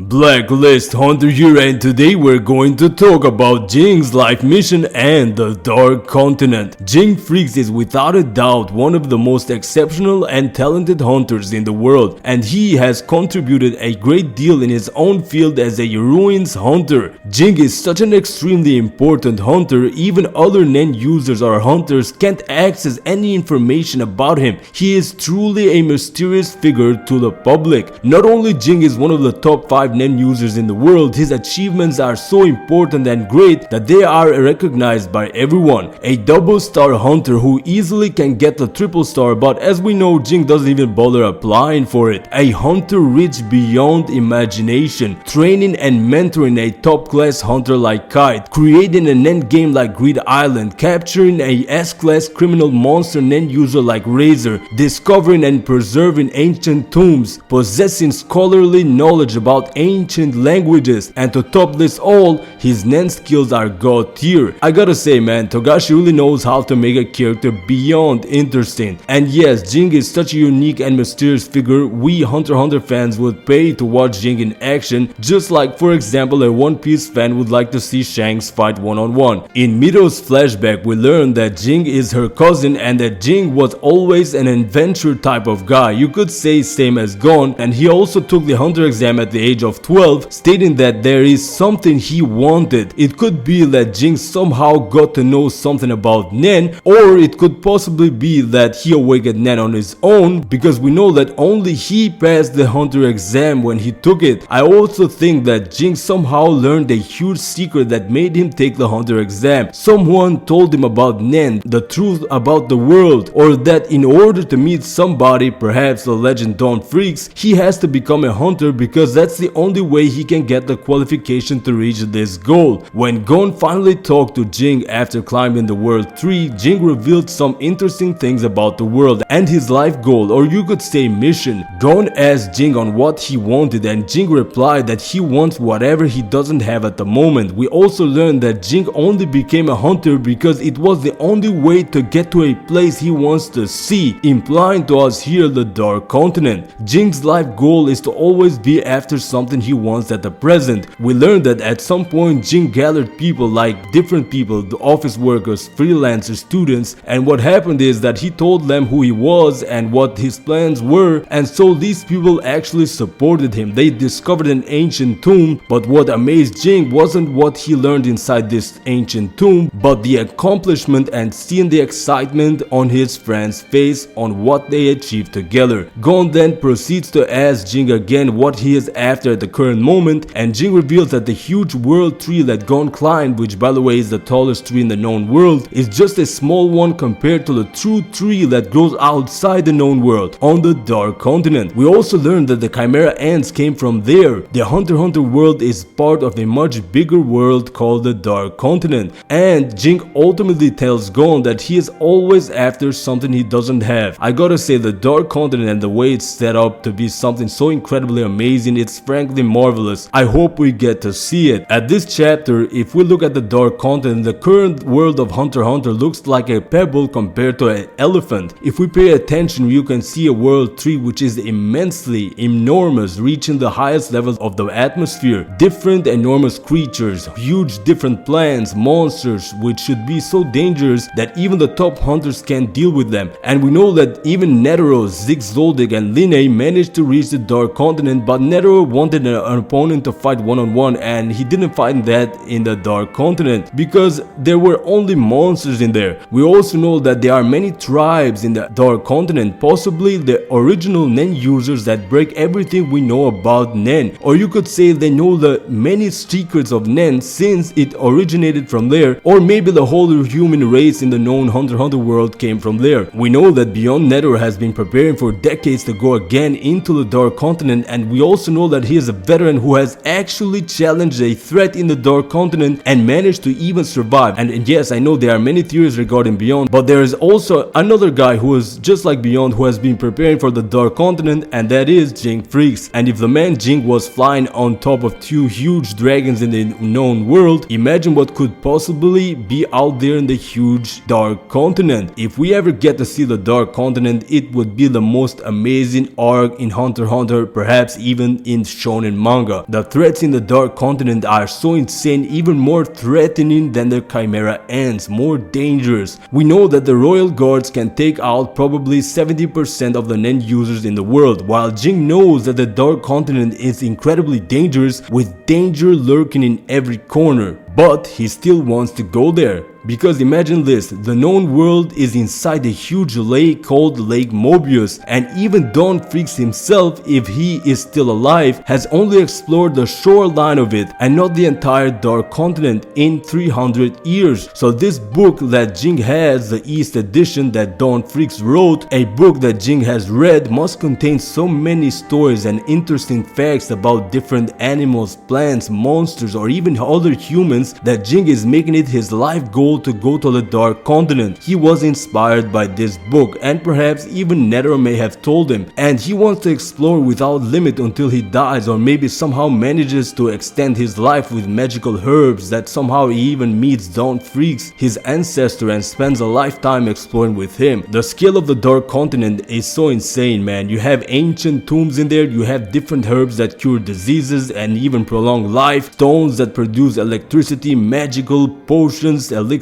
Blacklist Hunter here, and today we're going to talk about Jing's life mission and the Dark Continent. Ging Freecss is without a doubt one of the most exceptional and talented hunters in the world, and he has contributed a great deal in his own field as a ruins hunter. Ging is such an extremely important hunter, even other non-users or hunters can't access any information about him. He is truly a mysterious figure to the public. Not only Ging is one of the top 5 non-users in the world, his achievements are so important and great that they are recognized by everyone. A double star hunter who easily can get the triple star, but as we know, Ging doesn't even bother applying for it. A hunter rich beyond imagination, training and mentoring a top class hunter like Kite, creating an end game like Greed Island, capturing a S-class criminal monster non-user like Razor, discovering and preserving ancient tombs, possessing scholarly knowledge about ancient languages, and to top this all, his nen skills are god tier. I gotta say, man, Togashi really knows how to make a character beyond interesting. And yes, Ging is such a unique and mysterious figure. We Hunter x Hunter fans would pay to watch Ging in action, just like for example a One Piece fan would like to see Shanks fight one-on-one. In Mido's flashback, we learn that Ging is her cousin and that Ging was always an adventure type of guy. You could say same as Gon, and he also took the hunter exam at the age of 12, stating that there is something he wanted. It could be that Ging somehow got to know something about Nen, or it could possibly be that he awakened Nen on his own, because we know that only he passed the hunter exam when he took it. I also think that Ging somehow learned a huge secret that made him take the hunter exam. Someone told him about Nen, the truth about the world, or that in order to meet somebody, perhaps the legend Don Freecss, he has to become a hunter because that's the only way he can get the qualification to reach this goal. When Gon finally talked to Ging after climbing the world tree, Ging revealed some interesting things about the world and his life goal, or you could say mission. Gon asked Ging on what he wanted, and Ging replied that he wants whatever he doesn't have at the moment. We also learned that Ging only became a hunter because it was the only way to get to a place he wants to see, implying to us here the Dark Continent. Jing's life goal is to always be after something he wants at the present. We learned that at some point Ging gathered people, like different people, the office workers, freelancers, students, and what happened is that he told them who he was and what his plans were, and so these people actually supported him. They discovered an ancient tomb, but what amazed Ging wasn't what he learned inside this ancient tomb, but the accomplishment and seeing the excitement on his friend's face on what they achieved together. Gon then proceeds to ask Ging again what he is after at the current moment, and Ging reveals that the huge world tree that Gon climbed, which by the way is the tallest tree in the known world, is just a small one compared to the true tree that grows outside the known world on the Dark Continent. We also learned that the Chimera ants came from there. The Hunter x Hunter world is part of a much bigger world called the Dark Continent, and Ging ultimately tells Gon that he is always after something he doesn't have. I gotta say, the Dark Continent and the way it's set up to be something so incredibly amazing, it's frankly marvelous. I hope we get to see it. At this chapter, if we look at the Dark Continent, the current world of Hunter x Hunter looks like a pebble compared to an elephant. If we pay attention, you can see a world tree which is immensely enormous, reaching the highest levels of the atmosphere. Different enormous creatures, huge different plants, monsters which should be so dangerous that even the top hunters can't deal with them. And we know that even Netero, Zigzoldyck, and Linne managed to reach the Dark Continent, but Netero wanted an opponent to fight one-on-one, and he didn't find that in the Dark Continent because there were only monsters in there. We also know that there are many tribes in the Dark Continent, possibly the original Nen users that break everything we know about Nen, or you could say they know the many secrets of Nen since it originated from there, or maybe the whole human race in the known Hunter x Hunter world came from there. We know that Beyond Netero has been preparing for decades to go again into the Dark Continent, and we also know that he is a veteran who has actually challenged a threat in the Dark Continent and managed to even survive. And yes, I know there are many theories regarding Beyond, but there is also another guy who is just like Beyond who has been preparing for the Dark Continent, and that is Ging Freecss. And if the man Ging was flying on top of 2 huge dragons in the known world, imagine what could possibly be out there in the huge Dark Continent. If we ever get to see the Dark Continent, it would be the most amazing arc in Hunter x Hunter, perhaps even in shown in manga. The threats in the Dark Continent are so insane, even more threatening than the Chimera Ants, more dangerous. We know that the Royal Guards can take out probably 70% of the Nen users in the world, while Jing knows that the Dark Continent is incredibly dangerous, with danger lurking in every corner. But he still wants to go there. Because imagine this, the known world is inside a huge lake called Lake Mobius, and even Don Freecss himself, if he is still alive, has only explored the shoreline of it and not the entire Dark Continent in 300 years. So this book that Ging has, the East Edition that Don Freecss wrote, a book that Ging has read, must contain so many stories and interesting facts about different animals, plants, monsters, or even other humans that Ging is making it his life goal to go to the Dark Continent. He was inspired by this book, and perhaps even Netero may have told him, and he wants to explore without limit until he dies, or maybe somehow manages to extend his life with magical herbs, that somehow he even meets Don Freecss, his ancestor, and spends a lifetime exploring with him. The scale of the Dark Continent is so insane, man. You have ancient tombs in there, you have different herbs that cure diseases and even prolong life, stones that produce electricity, magical potions, elixirs,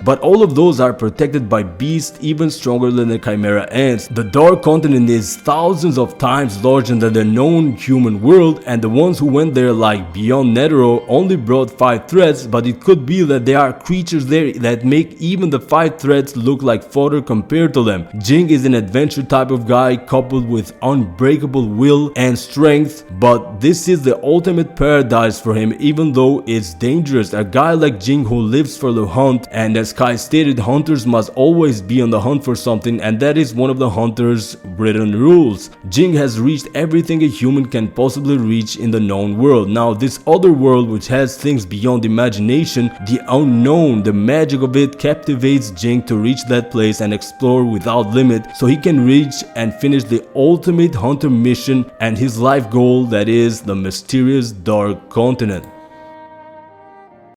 but all of those are protected by beasts even stronger than the Chimera Ants. The Dark Continent is thousands of times larger than the known human world, and the ones who went there, like Beyond Netero, only brought 5 threats, but it could be that there are creatures there that make even the 5 threats look like fodder compared to them. Jing is an adventure type of guy coupled with unbreakable will and strength, but this is the ultimate paradise for him, even though it's dangerous. A guy like Jing who lives for the hunt, and as Kai stated, hunters must always be on the hunt for something, and that is one of the hunter's written rules. Jing has reached everything a human can possibly reach in the known world. Now this other world, which has things beyond imagination, the unknown, the magic of it captivates Jing to reach that place and explore without limit, so he can reach and finish the ultimate hunter mission and his life goal, that is the mysterious Dark Continent.